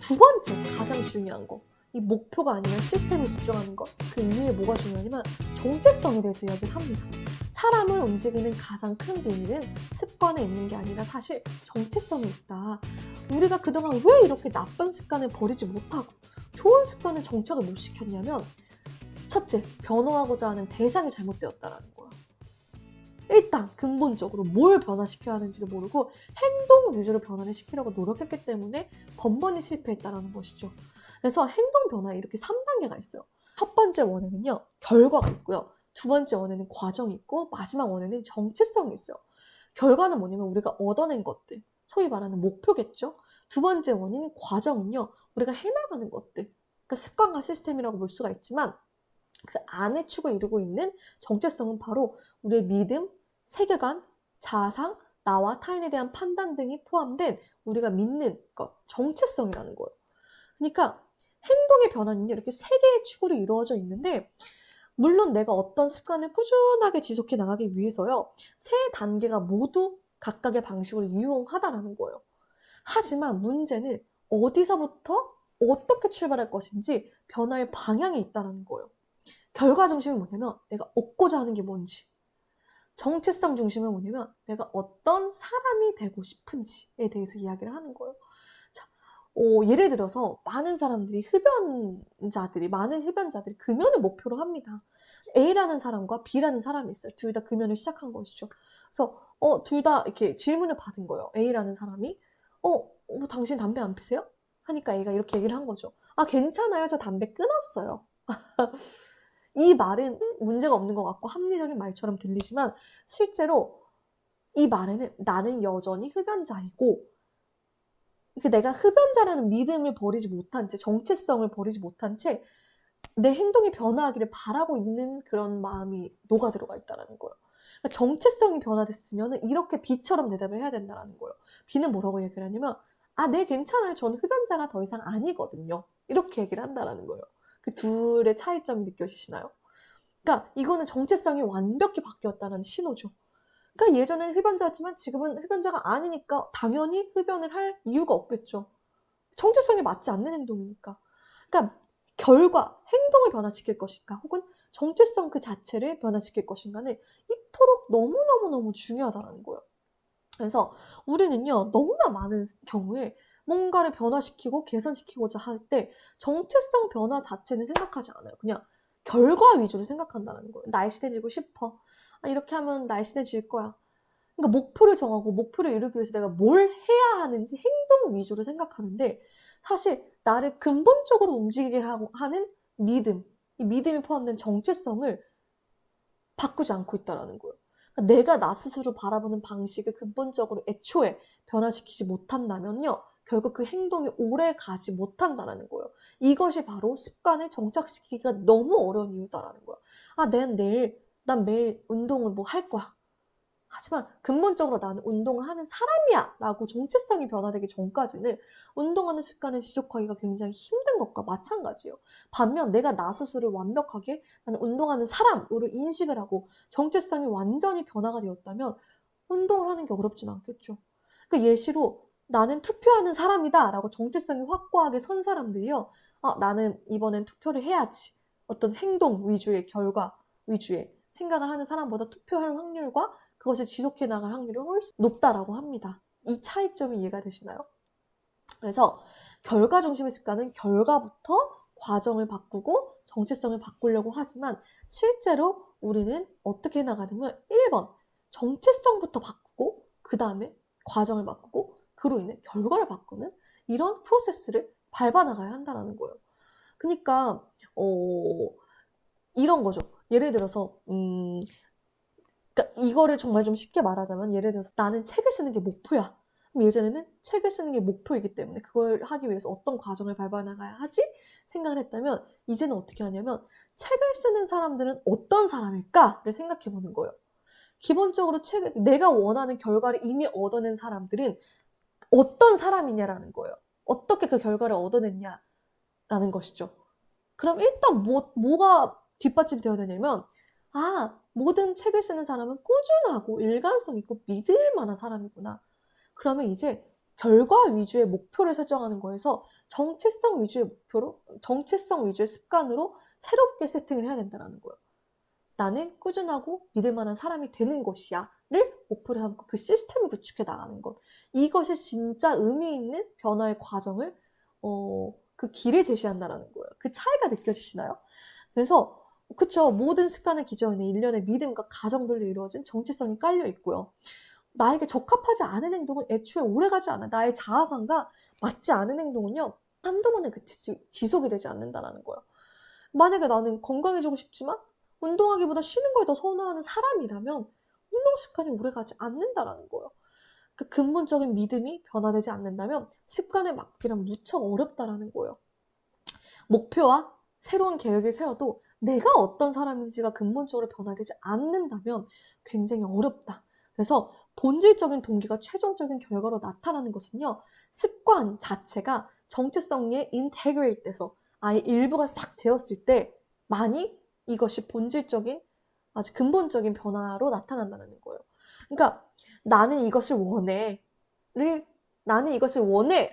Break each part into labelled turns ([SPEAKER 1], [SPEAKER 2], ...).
[SPEAKER 1] 두 번째, 가장 중요한 거. 이 목표가 아니라 시스템에 집중하는 것. 그 이후에 뭐가 중요하냐면 정체성에 대해서 이야기를 합니다. 사람을 움직이는 가장 큰 비밀은 습관에 있는 게 아니라 사실 정체성에 있다. 우리가 그동안 왜 이렇게 나쁜 습관을 버리지 못하고 좋은 습관을 정착을 못 시켰냐면, 첫째, 변화하고자 하는 대상이 잘못되었다라는 거야. 일단 근본적으로 뭘 변화시켜야 하는지를 모르고 행동 위주로 변화를 시키려고 노력했기 때문에 번번이 실패했다는 것이죠. 그래서 행동 변화에 이렇게 3단계가 있어요. 첫 번째 원에는요, 결과가 있고요. 두 번째 원에는 과정이 있고, 마지막 원에는 정체성이 있어요. 결과는 뭐냐면 우리가 얻어낸 것들, 소위 말하는 목표겠죠. 두 번째 원인 과정은요, 우리가 해나가는 것들, 그러니까 습관과 시스템이라고 볼 수가 있지만, 그 안에 축을 이루고 있는 정체성은 바로 우리의 믿음, 세계관, 자아상, 나와 타인에 대한 판단 등이 포함된 우리가 믿는 것, 정체성이라는 거예요. 그러니까 행동의 변화는요, 이렇게 세 개의 축으로 이루어져 있는데, 물론 내가 어떤 습관을 꾸준하게 지속해 나가기 위해서요, 세 단계가 모두 각각의 방식으로 유용하다라는 거예요. 하지만 문제는 어디서부터 어떻게 출발할 것인지 변화의 방향이 있다는 거예요. 결과 중심은 뭐냐면 내가 얻고자 하는 게 뭔지, 정체성 중심은 뭐냐면 내가 어떤 사람이 되고 싶은지에 대해서 이야기를 하는 거예요. 자, 예를 들어서 많은 흡연자들이 금연을 목표로 합니다. A라는 사람과 B라는 사람이 있어요. 둘 다 금연을 시작한 것이죠. 그래서 둘 다 이렇게 질문을 받은 거예요. A라는 사람이 당신 담배 안 피세요? 하니까 A가 이렇게 얘기를 한 거죠. 아, 괜찮아요. 저 담배 끊었어요. 이 말은 문제가 없는 것 같고 합리적인 말처럼 들리지만, 실제로 이 말에는 나는 여전히 흡연자이고, 내가 흡연자라는 믿음을 버리지 못한 채, 정체성을 버리지 못한 채 내 행동이 변화하기를 바라고 있는 그런 마음이 녹아 들어가 있다는 거예요. 그러니까 정체성이 변화됐으면 이렇게 B처럼 대답을 해야 된다는 거예요. B는 뭐라고 얘기를 하냐면, 네, 괜찮아요. 저는 흡연자가 더 이상 아니거든요. 이렇게 얘기를 한다는 거예요. 그 둘의 차이점이 느껴지시나요? 그러니까 이거는 정체성이 완벽히 바뀌었다는 신호죠. 그러니까 예전에는 흡연자였지만 지금은 흡연자가 아니니까 당연히 흡연을 할 이유가 없겠죠. 정체성에 맞지 않는 행동이니까. 그러니까 결과, 행동을 변화시킬 것인가, 혹은 정체성 그 자체를 변화시킬 것인가는 이토록 너무너무너무 중요하다는 거예요. 그래서 우리는요, 너무나 많은 경우에 뭔가를 변화시키고 개선시키고자 할 때 정체성 변화 자체는 생각하지 않아요. 그냥 결과 위주로 생각한다는 거예요. 날씬해지고 싶어. 이렇게 하면 날씬해질 거야. 그러니까 목표를 정하고 목표를 이루기 위해서 내가 뭘 해야 하는지 행동 위주로 생각하는데, 사실 나를 근본적으로 움직이게 하는 믿음, 이 믿음이 포함된 정체성을 바꾸지 않고 있다는 거예요. 그러니까 내가 나 스스로 바라보는 방식을 근본적으로 애초에 변화시키지 못한다면요, 결국 그 행동이 오래 가지 못한다는 거예요. 이것이 바로 습관을 정착시키기가 너무 어려운 이유다라는 거예요. 난 매일 운동을 할 거야. 하지만 근본적으로 나는 운동을 하는 사람이야 라고 정체성이 변화되기 전까지는 운동하는 습관을 지속하기가 굉장히 힘든 것과 마찬가지예요. 반면 내가 나 스스로를 완벽하게 나는 운동하는 사람으로 인식을 하고 정체성이 완전히 변화가 되었다면 운동을 하는 게 어렵진 않겠죠. 그러니까 예시로 나는 투표하는 사람이다 라고 정체성이 확고하게 선 사람들이요, 나는 이번엔 투표를 해야지, 어떤 행동 위주의, 결과 위주의 생각을 하는 사람보다 투표할 확률과 그것을 지속해 나갈 확률이 훨씬 높다라고 합니다. 이 차이점이 이해가 되시나요? 그래서 결과 중심의 습관은 결과부터 과정을 바꾸고 정체성을 바꾸려고 하지만, 실제로 우리는 어떻게 나가냐면 1번 정체성부터 바꾸고 그 다음에 과정을 바꾸고 그로 인해 결과를 바꾸는 이런 프로세스를 밟아나가야 한다는 거예요. 그러니까 이런 거죠. 예를 들어서 그러니까 이거를 정말 좀 쉽게 말하자면, 예를 들어서 나는 책을 쓰는 게 목표야. 그럼 예전에는 책을 쓰는 게 목표이기 때문에 그걸 하기 위해서 어떤 과정을 밟아나가야 하지? 생각을 했다면, 이제는 어떻게 하냐면 책을 쓰는 사람들은 어떤 사람일까를 생각해 보는 거예요. 기본적으로 내가 원하는 결과를 이미 얻어낸 사람들은 어떤 사람이냐라는 거예요. 어떻게 그 결과를 얻어냈냐라는 것이죠. 그럼 일단 뭐가 뒷받침되어야 되냐면, 모든 책을 쓰는 사람은 꾸준하고 일관성 있고 믿을 만한 사람이구나. 그러면 이제 결과 위주의 목표를 설정하는 거에서 정체성 위주의 목표로, 정체성 위주의 습관으로 새롭게 세팅을 해야 된다는 거예요. 나는 꾸준하고 믿을 만한 사람이 되는 것이야 를 목표로 삼고 그 시스템을 구축해 나가는 것. 이것이 진짜 의미 있는 변화의 과정을 그 길을 제시한다는 거예요. 그 차이가 느껴지시나요? 그래서 그쵸, 모든 습관의 기저에는 일련의 믿음과 가정들로 이루어진 정체성이 깔려 있고요. 나에게 적합하지 않은 행동은 애초에 오래가지 않아. 나의 자아상과 맞지 않은 행동은요, 한두 번에 그치지 지속이 되지 않는다는 거예요. 만약에 나는 건강해지고 싶지만 운동하기보다 쉬는 걸 더 선호하는 사람이라면 운동 습관이 오래가지 않는다는 거예요. 그 근본적인 믿음이 변화되지 않는다면 습관을 바꾸기란 무척 어렵다는 거예요. 목표와 새로운 계획을 세워도 내가 어떤 사람인지가 근본적으로 변화되지 않는다면 굉장히 어렵다. 그래서 본질적인 동기가 최종적인 결과로 나타나는 것은요, 습관 자체가 정체성에 인테그레이트 돼서 아예 일부가 싹 되었을 때 많이 이것이 본질적인 아주 근본적인 변화로 나타난다는 거예요. 그러니까 나는 이것을 원해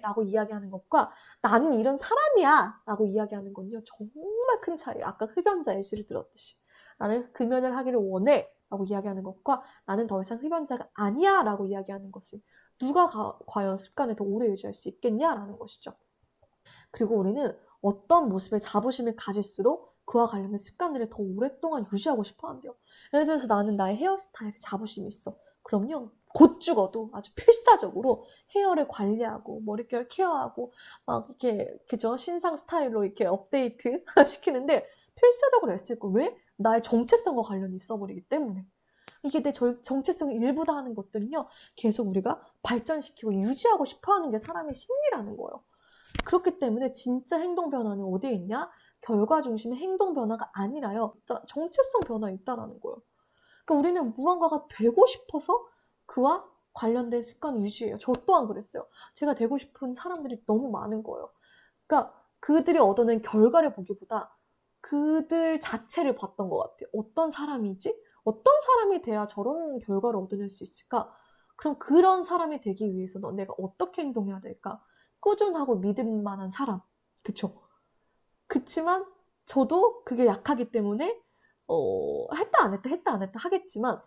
[SPEAKER 1] 라고 이야기하는 것과 나는 이런 사람이야 라고 이야기하는 건요, 정말 큰 차이예요. 아까 흡연자 예시를 들었듯이 나는 금연을 하기를 원해 라고 이야기하는 것과 나는 더 이상 흡연자가 아니야 라고 이야기하는 것이 누가 과연 습관을 더 오래 유지할 수 있겠냐라는 것이죠. 그리고 우리는 어떤 모습에 자부심을 가질수록 그와 관련된 습관들을 더 오랫동안 유지하고 싶어 한대요. 예를 들어서 나는 나의 헤어스타일에 자부심이 있어. 그럼요, 곧 죽어도 아주 필사적으로 헤어를 관리하고 머릿결 케어하고 막 이렇게 그죠, 신상 스타일로 이렇게 업데이트 시키는데 필사적으로 했을 거. 왜? 나의 정체성과 관련이 있어버리기 때문에. 이게 내 정체성의 일부다 하는 것들은요, 계속 우리가 발전시키고 유지하고 싶어하는 게 사람의 심리라는 거예요. 그렇기 때문에 진짜 행동 변화는 어디에 있냐? 결과 중심의 행동 변화가 아니라요, 정체성 변화에 있다라는 거예요. 그러니까 우리는 무언가가 되고 싶어서 그와 관련된 습관을 유지해요. 저 또한 그랬어요. 제가 되고 싶은 사람들이 너무 많은 거예요. 그러니까 그들이 얻어낸 결과를 보기보다 그들 자체를 봤던 것 같아요. 어떤 사람이지? 어떤 사람이 돼야 저런 결과를 얻어낼 수 있을까? 그럼 그런 사람이 되기 위해서는 내가 어떻게 행동해야 될까? 꾸준하고 믿을 만한 사람. 그쵸? 그치만 저도 그게 약하기 때문에 했다 안 했다 하겠지만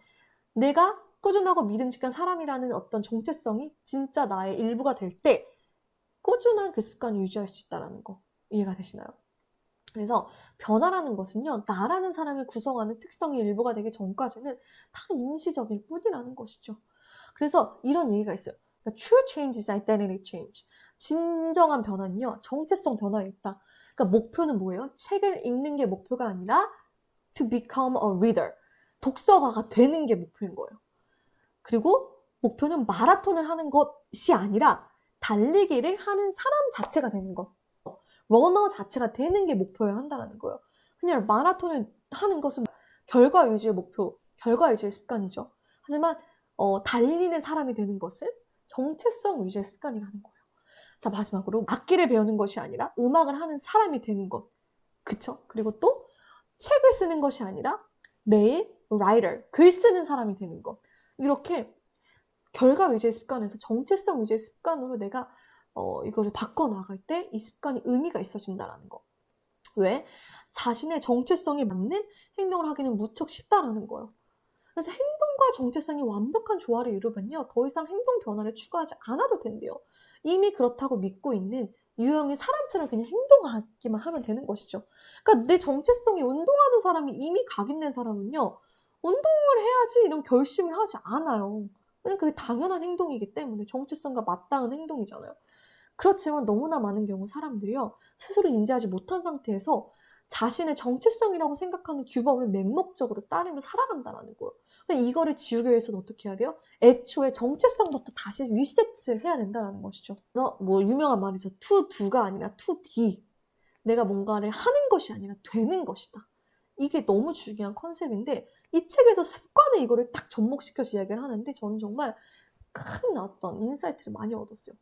[SPEAKER 1] 내가 꾸준하고 믿음직한 사람이라는 어떤 정체성이 진짜 나의 일부가 될 때 꾸준한 그 습관을 유지할 수 있다는 거 이해가 되시나요? 그래서 변화라는 것은요, 나라는 사람을 구성하는 특성의 일부가 되기 전까지는 다 임시적일 뿐이라는 것이죠. 그래서 이런 얘기가 있어요. 그러니까 true change is identity change. 진정한 변화는요, 정체성 변화에 있다. 그러니까 목표는 뭐예요? 책을 읽는 게 목표가 아니라 to become a reader. 독서가가 되는 게 목표인 거예요. 그리고 목표는 마라톤을 하는 것이 아니라 달리기를 하는 사람 자체가 되는 것. 러너 자체가 되는 게 목표여야 한다는 거예요. 그냥 마라톤을 하는 것은 결과 위주의 목표, 결과 위주의 습관이죠. 하지만 달리는 사람이 되는 것은 정체성 위주의 습관이라는 거예요. 자, 마지막으로 악기를 배우는 것이 아니라 음악을 하는 사람이 되는 것. 그쵸? 그리고 또 책을 쓰는 것이 아니라 매일 writer, 글 쓰는 사람이 되는 것. 이렇게 결과 위주의 습관에서 정체성 위주의 습관으로 내가 이거를 바꿔나갈 때 이 습관이 의미가 있어진다는 거. 왜? 자신의 정체성에 맞는 행동을 하기는 무척 쉽다라는 거예요. 그래서 행동과 정체성이 완벽한 조화를 이루면요, 더 이상 행동 변화를 추가하지 않아도 된대요. 이미 그렇다고 믿고 있는 유형의 사람처럼 그냥 행동하기만 하면 되는 것이죠. 그러니까 내 정체성이 운동하는 사람이 이미 각인된 사람은요, 운동을 해야지 이런 결심을 하지 않아요. 왜냐면 그게 당연한 행동이기 때문에 정체성과 맞닿은 행동이잖아요. 그렇지만 너무나 많은 경우 사람들이요, 스스로 인지하지 못한 상태에서 자신의 정체성이라고 생각하는 규범을 맹목적으로 따르며 살아간다는 거예요. 이거를 지우기 위해서는 어떻게 해야 돼요? 애초에 정체성부터 다시 리셋을 해야 된다는 것이죠. 그래서 뭐 유명한 말이죠. to do가 아니라 to be. 내가 뭔가를 하는 것이 아니라 되는 것이다. 이게 너무 중요한 컨셉인데 이 책에서 습관에 이거를 딱 접목시켜서 이야기를 하는데 저는 정말 큰 어떤 인사이트를 많이 얻었어요.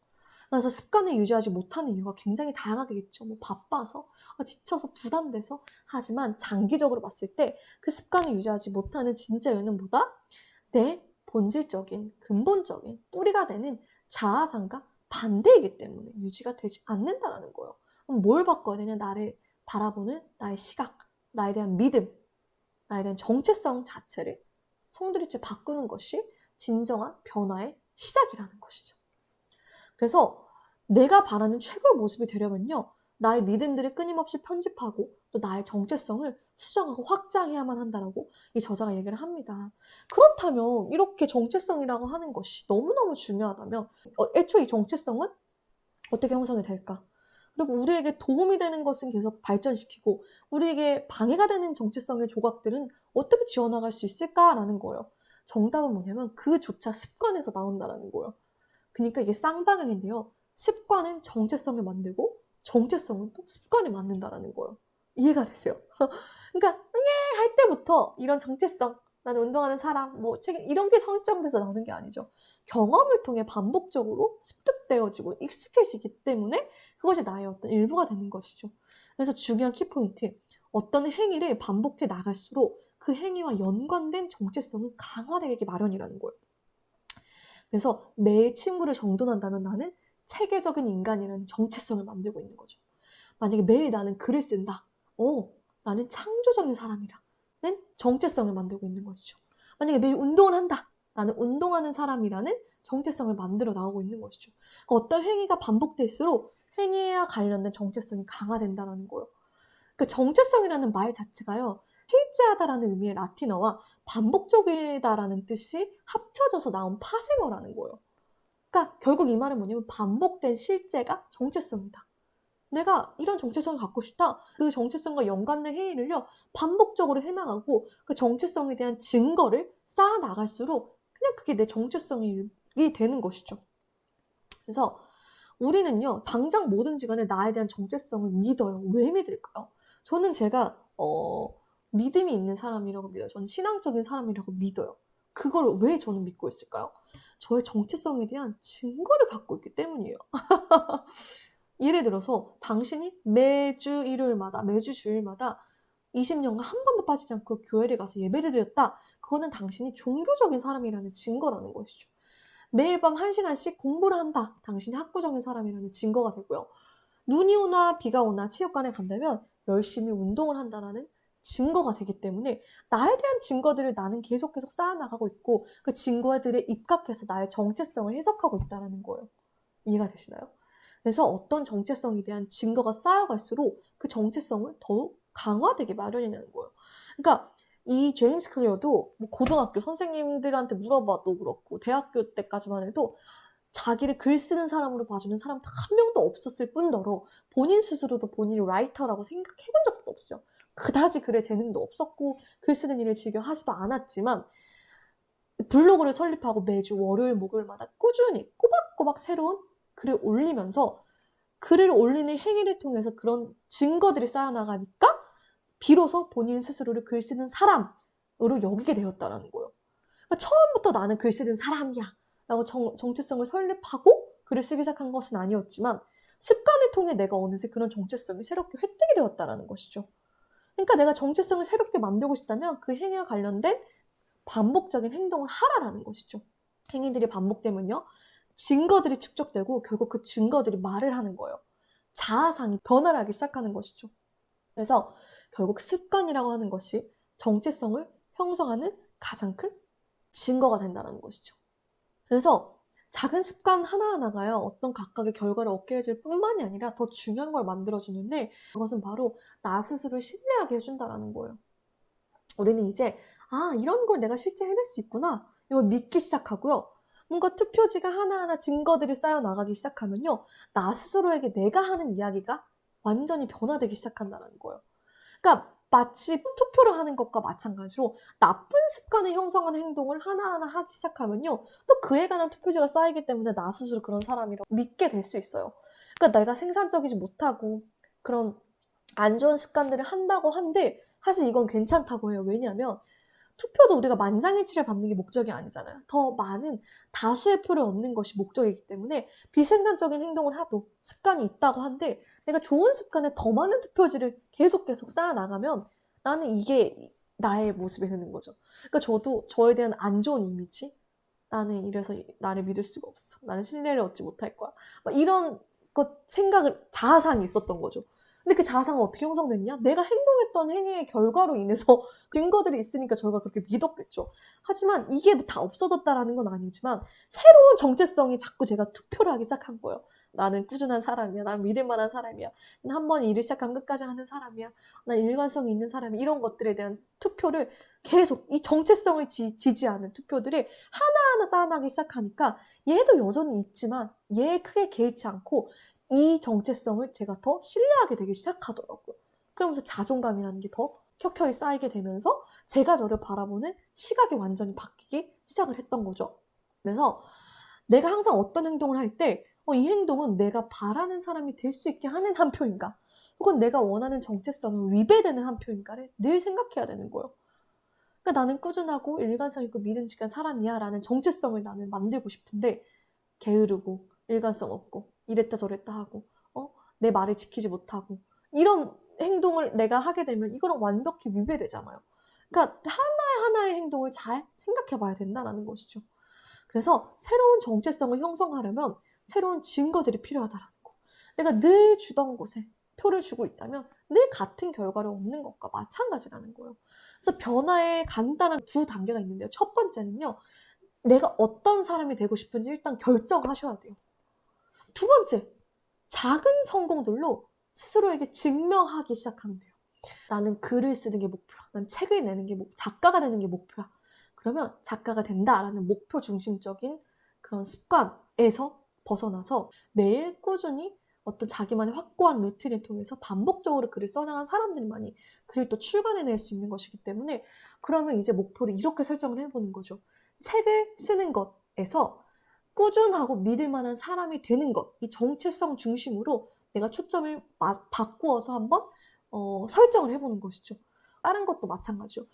[SPEAKER 1] 그래서 습관을 유지하지 못하는 이유가 굉장히 다양하겠죠. 뭐 바빠서, 지쳐서, 부담돼서. 하지만 장기적으로 봤을 때 그 습관을 유지하지 못하는 진짜 이유는 뭐다? 내 본질적인, 근본적인 뿌리가 되는 자아상과 반대이기 때문에 유지가 되지 않는다라는 거예요. 그럼 뭘 바꿔야 되냐? 나를 바라보는 나의 시각, 나에 대한 믿음, 나에 대한 정체성 자체를 송두리째 바꾸는 것이 진정한 변화의 시작이라는 것이죠. 그래서 내가 바라는 최고의 모습이 되려면요, 나의 믿음들을 끊임없이 편집하고 또 나의 정체성을 수정하고 확장해야만 한다라고 이 저자가 얘기를 합니다. 그렇다면 이렇게 정체성이라고 하는 것이 너무너무 중요하다면 애초에 이 정체성은 어떻게 형성이 될까? 그리고 우리에게 도움이 되는 것은 계속 발전시키고 우리에게 방해가 되는 정체성의 조각들은 어떻게 지워나갈 수 있을까라는 거예요. 정답은 뭐냐면 그조차 습관에서 나온다라는 거예요. 그러니까 이게 쌍방향인데요. 습관은 정체성을 만들고 정체성은 또 습관을 만든다라는 거예요. 이해가 되세요? 그러니까 할 때부터 이런 정체성, 나는 운동하는 사람, 뭐 책 이런 게 설정돼서 나오는 게 아니죠. 경험을 통해 반복적으로 습득되어지고 익숙해지기 때문에 그것이 나의 어떤 일부가 되는 것이죠. 그래서 중요한 키포인트, 어떤 행위를 반복해 나갈수록 그 행위와 연관된 정체성은 강화되기 마련이라는 거예요. 그래서 매일 친구를 정돈한다면 나는 체계적인 인간이라는 정체성을 만들고 있는 거죠. 만약에 매일 나는 글을 쓴다. 나는 창조적인 사람이라는 정체성을 만들고 있는 것이죠. 만약에 매일 운동을 한다. 나는 운동하는 사람이라는 정체성을 만들어 나오고 있는 것이죠. 어떤 행위가 반복될수록 행위와 관련된 정체성이 강화된다는 거예요. 그 정체성이라는 말 자체가요, 실제하다라는 의미의 라틴어와 반복적이다라는 뜻이 합쳐져서 나온 파생어라는 거예요. 그러니까 결국 이 말은 뭐냐면 반복된 실제가 정체성이다. 내가 이런 정체성을 갖고 싶다. 그 정체성과 연관된 행위를요, 반복적으로 해나가고 그 정체성에 대한 증거를 쌓아 나갈수록 그냥 그게 내 정체성이 되는 것이죠. 그래서 우리는요, 당장 뭐든지 간에 나에 대한 정체성을 믿어요. 왜 믿을까요? 저는 제가 믿음이 있는 사람이라고 믿어요. 저는 신앙적인 사람이라고 믿어요. 그걸 왜 저는 믿고 있을까요? 저의 정체성에 대한 증거를 갖고 있기 때문이에요. 예를 들어서 당신이 매주 일요일마다, 매주 주일마다 20년간 한 번도 빠지지 않고 교회를 가서 예배를 드렸다. 그거는 당신이 종교적인 사람이라는 증거라는 것이죠. 매일 밤 1시간씩 공부를 한다. 당신이 학구적인 사람이라는 증거가 되고요. 눈이 오나 비가 오나 체육관에 간다면 열심히 운동을 한다는 증거가 되기 때문에 나에 대한 증거들을 나는 계속 쌓아나가고 있고 그 증거들에 입각해서 나의 정체성을 해석하고 있다는 거예요. 이해가 되시나요? 그래서 어떤 정체성에 대한 증거가 쌓여갈수록 그 정체성을 더욱 강화되게 마련이라는 거예요. 그러니까 이 제임스 클리어도 뭐 고등학교 선생님들한테 물어봐도 그렇고 대학교 때까지만 해도 자기를 글 쓰는 사람으로 봐주는 사람 한 명도 없었을 뿐더러 본인 스스로도 본인이 라이터라고 생각해 본 적도 없어요. 그다지 글의 재능도 없었고 글 쓰는 일을 즐겨 하지도 않았지만 블로그를 설립하고 매주 월요일, 목요일마다 꾸준히 꼬박꼬박 새로운 글을 올리면서 글을 올리는 행위를 통해서 그런 증거들이 쌓여나가니까 비로소 본인 스스로를 글 쓰는 사람으로 여기게 되었다는 거예요. 그러니까 처음부터 나는 글 쓰는 사람이야 라고 정체성을 설립하고 글을 쓰기 시작한 것은 아니었지만 습관을 통해 내가 어느새 그런 정체성이 새롭게 획득이 되었다는 것이죠. 그러니까 내가 정체성을 새롭게 만들고 싶다면 그 행위와 관련된 반복적인 행동을 하라라는 것이죠. 행위들이 반복되면요, 증거들이 축적되고 결국 그 증거들이 말을 하는 거예요. 자아상이 변화를 하기 시작하는 것이죠. 그래서 결국 습관이라고 하는 것이 정체성을 형성하는 가장 큰 증거가 된다는 것이죠. 그래서 작은 습관 하나하나가요, 어떤 각각의 결과를 얻게 해줄 뿐만이 아니라 더 중요한 걸 만들어주는데 그것은 바로 나 스스로를 신뢰하게 해준다는 거예요. 우리는 이제 이런 걸 내가 실제 해낼 수 있구나, 이걸 믿기 시작하고요. 뭔가 투표지가 하나하나 증거들이 쌓여 나가기 시작하면요, 나 스스로에게 내가 하는 이야기가 완전히 변화되기 시작한다는 거예요. 그러니까 마치 투표를 하는 것과 마찬가지로 나쁜 습관을 형성하는 행동을 하나하나 하기 시작하면요, 또 그에 관한 투표지가 쌓이기 때문에 나 스스로 그런 사람이라고 믿게 될 수 있어요. 그러니까 내가 생산적이지 못하고 그런 안 좋은 습관들을 한다고 한들 사실 이건 괜찮다고 해요. 왜냐하면 투표도 우리가 만장일치를 받는 게 목적이 아니잖아요. 더 많은 다수의 표를 얻는 것이 목적이기 때문에 비생산적인 행동을 하도 습관이 있다고 한들 내가 좋은 습관에 더 많은 투표지를 계속 쌓아나가면 나는 이게 나의 모습이 되는 거죠. 그러니까 저도 저에 대한 안 좋은 이미지, 나는 이래서 나를 믿을 수가 없어. 나는 신뢰를 얻지 못할 거야. 막 이런 것 생각을 자아상이 있었던 거죠. 근데 그 자아상은 어떻게 형성됐냐? 내가 행동했던 행위의 결과로 인해서 증거들이 있으니까 저희가 그렇게 믿었겠죠. 하지만 이게 다 없어졌다라는 건 아니지만 새로운 정체성이 자꾸 제가 투표를 하기 시작한 거예요. 나는 꾸준한 사람이야. 난 믿을 만한 사람이야. 난 한 번 일을 시작하면 끝까지 하는 사람이야. 난 일관성이 있는 사람이야. 이런 것들에 대한 투표를 계속 이 정체성을 지지하는 투표들을 하나하나 쌓아나기 시작하니까 얘도 여전히 있지만 얘에 크게 개의치 않고 이 정체성을 제가 더 신뢰하게 되기 시작하더라고요. 그러면서 자존감이라는 게 더 켜켜이 쌓이게 되면서 제가 저를 바라보는 시각이 완전히 바뀌기 시작을 했던 거죠. 그래서 내가 항상 어떤 행동을 할 때 이 행동은 내가 바라는 사람이 될 수 있게 하는 한 표인가? 혹은 내가 원하는 정체성을 위배되는 한 표인가를 늘 생각해야 되는 거예요. 그러니까 나는 꾸준하고 일관성 있고 믿음직한 사람이야 라는 정체성을 나는 만들고 싶은데 게으르고 일관성 없고 이랬다 저랬다 하고 내 말을 지키지 못하고 이런 행동을 내가 하게 되면 이거랑 완벽히 위배되잖아요. 그러니까 하나하나의 행동을 잘 생각해 봐야 된다는 것이죠. 그래서 새로운 정체성을 형성하려면 새로운 증거들이 필요하다는 거. 내가 늘 주던 곳에 표를 주고 있다면 늘 같은 결과를 얻는 것과 마찬가지라는 거예요. 그래서 변화의 간단한 두 단계가 있는데요. 첫 번째는요. 내가 어떤 사람이 되고 싶은지 일단 결정하셔야 돼요. 두 번째, 작은 성공들로 스스로에게 증명하기 시작하면 돼요. 나는 글을 쓰는 게 목표야. 난 책을 내는 게 작가가 되는 게 목표야. 그러면 작가가 된다라는 목표 중심적인 그런 습관에서 벗어나서 매일 꾸준히 어떤 자기만의 확고한 루틴을 통해서 반복적으로 글을 써나간 사람들만이 글을 또 출간해낼 수 있는 것이기 때문에 그러면 이제 목표를 이렇게 설정을 해보는 거죠. 책을 쓰는 것에서 꾸준하고 믿을 만한 사람이 되는 것, 이 정체성 중심으로 내가 초점을 바꾸어서 한번 설정을 해보는 것이죠. 다른 것도 마찬가지죠.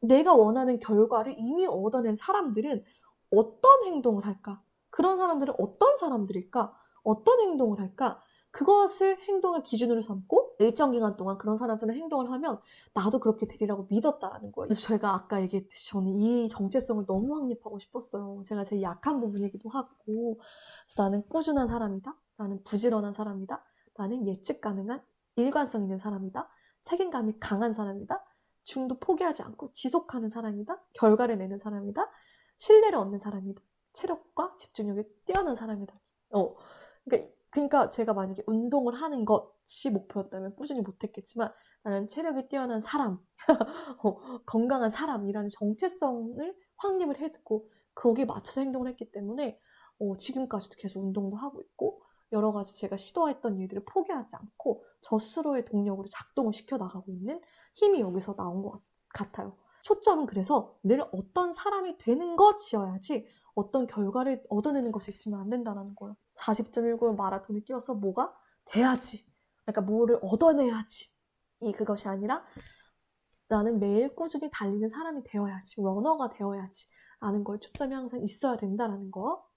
[SPEAKER 1] 내가 원하는 결과를 이미 얻어낸 사람들은 어떤 행동을 할까? 그런 사람들은 어떤 사람들일까? 어떤 행동을 할까? 그것을 행동의 기준으로 삼고 일정 기간 동안 그런 사람들은 행동을 하면 나도 그렇게 되리라고 믿었다라는 거예요. 그래서 제가 아까 얘기했듯이 저는 이 정체성을 너무 확립하고 싶었어요. 제가 제일 약한 부분이기도 하고 그래서 나는 꾸준한 사람이다. 나는 부지런한 사람이다. 나는 예측 가능한 일관성 있는 사람이다. 책임감이 강한 사람이다. 중도 포기하지 않고 지속하는 사람이다. 결과를 내는 사람이다. 신뢰를 얻는 사람이다. 체력과 집중력이 뛰어난 사람이다. 그러니까 제가 만약에 운동을 하는 것이 목표였다면 꾸준히 못했겠지만 나는 체력이 뛰어난 사람, 건강한 사람이라는 정체성을 확립을 해두고 거기에 맞춰서 행동을 했기 때문에 지금까지도 계속 운동도 하고 있고 여러 가지 제가 시도했던 일들을 포기하지 않고 저 스스로의 동력으로 작동을 시켜나가고 있는 힘이 여기서 나온 것 같아요. 초점은 그래서 늘 어떤 사람이 되는 것이어야지 어떤 결과를 얻어내는 것이 있으면 안 된다는 거예요. 40.19 마라톤을 뛰어서 뭐가 돼야지. 그러니까 뭐를 얻어내야지. 그것이 아니라 나는 매일 꾸준히 달리는 사람이 되어야지. 러너가 되어야지. 라는 거에 초점이 항상 있어야 된다는 거.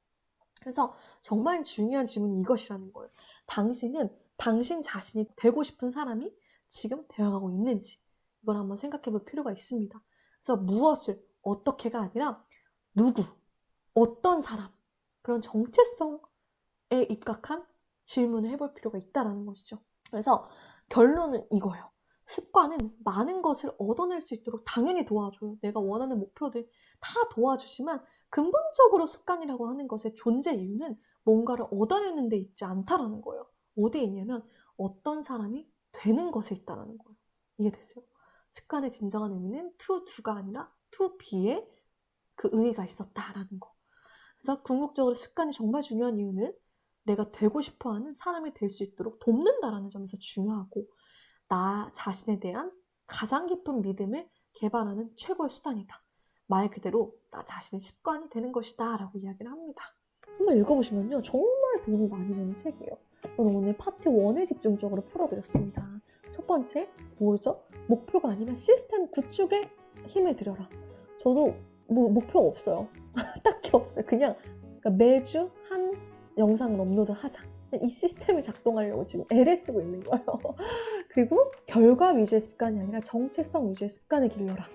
[SPEAKER 1] 그래서 정말 중요한 질문이 이것이라는 거예요. 당신은 당신 자신이 되고 싶은 사람이 지금 되어가고 있는지 이걸 한번 생각해 볼 필요가 있습니다. 그래서 무엇을 어떻게가 아니라 누구, 어떤 사람 그런 정체성에 입각한 질문을 해볼 필요가 있다는 것이죠. 그래서 결론은 이거예요. 습관은 많은 것을 얻어낼 수 있도록 당연히 도와줘요. 내가 원하는 목표들 다 도와주지만 근본적으로 습관이라고 하는 것의 존재 이유는 뭔가를 얻어내는 데 있지 않다라는 거예요. 어디에 있냐면 어떤 사람이 되는 것에 있다는 거예요. 이해되세요? 습관의 진정한 의미는 to do가 아니라 to be의 그 의의가 있었다라는 거. 그래서 궁극적으로 습관이 정말 중요한 이유는 내가 되고 싶어하는 사람이 될 수 있도록 돕는다라는 점에서 중요하고 나 자신에 대한 가장 깊은 믿음을 개발하는 최고의 수단이다. 말 그대로 나 자신의 습관이 되는 것이다 라고 이야기를 합니다. 한번 읽어보시면요. 정말 도움이 많이 되는 책이에요. 저는 오늘 파트 1을 집중적으로 풀어드렸습니다. 첫 번째, 뭐죠? 목표가 아니라 시스템 구축에 힘을 들여라. 저도 목표가 없어요. 딱히 없어요. 그러니까 매주 한 영상은 업로드 하자. 이 시스템이 작동하려고 지금 애를 쓰고 있는 거예요. 그리고 결과 위주의 습관이 아니라 정체성 위주의 습관을 길러라.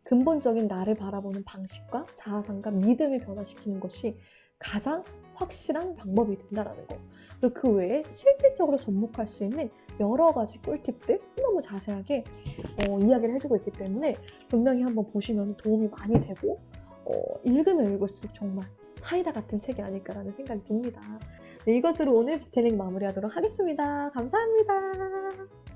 [SPEAKER 1] 근본적인 나를 바라보는 방식과 자아상과 믿음을 변화시키는 것이 가장 확실한 방법이 된다는 거. 그리고 그 외에 실질적으로 접목할 수 있는 여러 가지 꿀팁들 너무 자세하게 이야기를 해주고 있기 때문에 분명히 한번 보시면 도움이 많이 되고 읽으면 읽을수록 정말 사이다 같은 책이 아닐까라는 생각이 듭니다. 네, 이것으로 오늘 북테닝 마무리하도록 하겠습니다. 감사합니다.